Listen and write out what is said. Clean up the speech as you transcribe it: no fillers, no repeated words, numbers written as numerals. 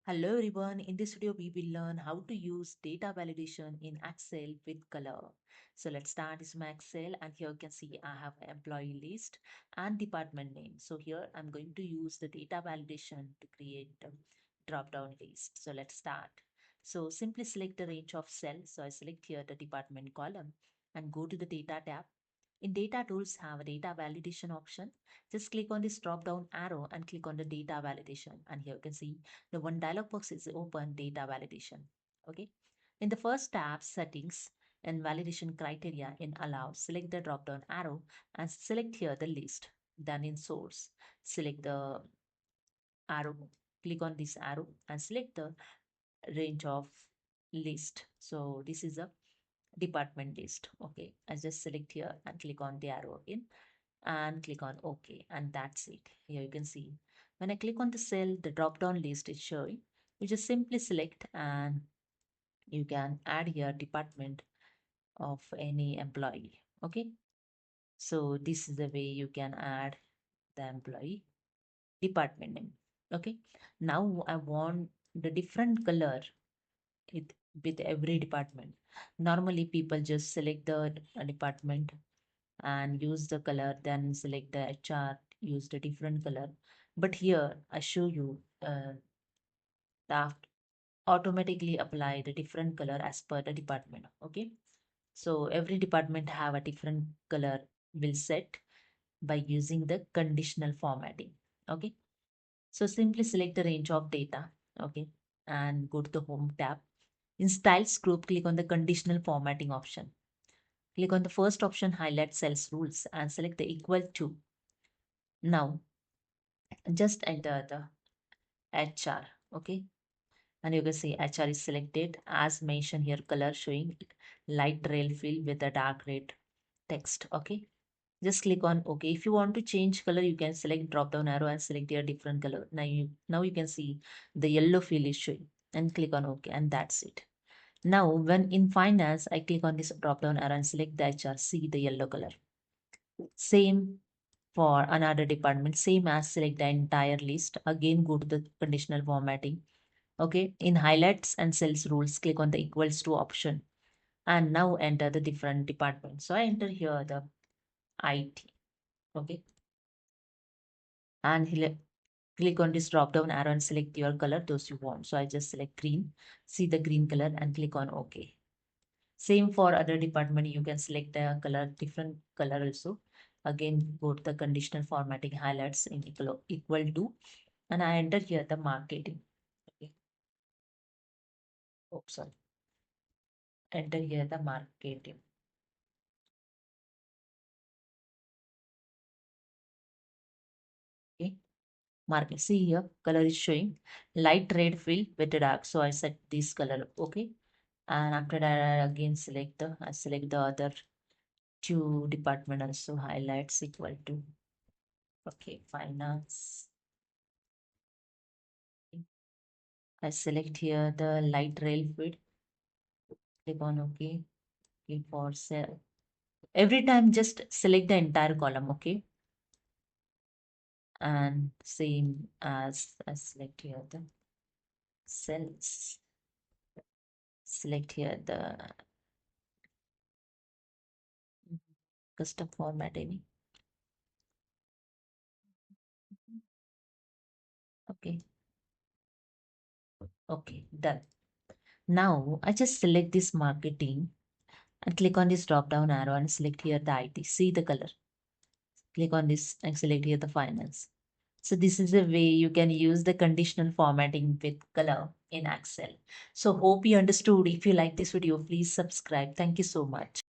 Hello everyone, in this video we will learn how to use data validation in Excel with color. So let's start this my Excel, and here you can see I have employee list and department name. So here I'm going to use the data validation to create a drop down list. So let's start. So simply select the range of cells. So I select here the department column and go to the data tab. In data tools have a data validation option. Just click on this drop down arrow and click on the data validation, and here you can see the one dialog box is open, data validation. Okay. In the first tab, settings and validation criteria, in allow, select the drop down arrow and select here the list. Then in source, select the arrow, click on this arrow and select the range of list. So this is a department list. Okay, I just select here and click on the arrow in and click on OK, and that's it. Here you can see when I click on the cell, the drop down list is showing. You just simply select and you can add here department of any employee. Okay, so this is the way you can add the employee department name. Okay, now I want the different color it, with every department. Normally people just select the department and use the color, then select the HR, use the different color. But here I show you the automatically apply the different color as per the department. Okay, so every department have a different color will set by using the conditional formatting. Okay, so simply select the range of data. Okay, and go to the home tab. In styles group, click on the conditional formatting option. Click on the first option, highlight cells rules and select the equal to. Now just enter the HR. Okay, and you can see HR is selected as mentioned here, color showing light rail fill with a dark red text. Okay, just click on OK. If you want to change color, you can select drop down arrow and select your different color. Now you can see the yellow fill is showing and click on OK, and that's it. Now when in finance, I click on this drop down arrow and select the HR, see the yellow color. Same for another department, same as select the entire list. Again, go to the conditional formatting. Okay, in highlights and cells rules, click on the equals to option and now enter the different departments. So I enter here the IT. Okay, and click on this drop down arrow and select your color those you want. So I just select green, see the green color and click on OK. Same for other department, you can select the color, different color also. Again, go to the conditional formatting, highlights in equal to, and I enter here the marketing. Okay. Oh, sorry. Enter here the marketing. Okay. Market. See here, color is showing light red fill with the dark. So I set this color. Okay. And after that, I again I select the other two department also, highlights equal to. Okay, finance. I select here the light rail fill. Click on OK. Okay, for cell. Every time just select the entire column. Okay. And same as I select here the cells. Select here the custom formatting. Okay. Okay, done. Now I just select this marketing and click on this drop down arrow and select here the IT. See the color. Click on this and select here the finance. So this is a way you can use the conditional formatting with color in Excel. So hope you understood. If you like this video, please subscribe. Thank you so much.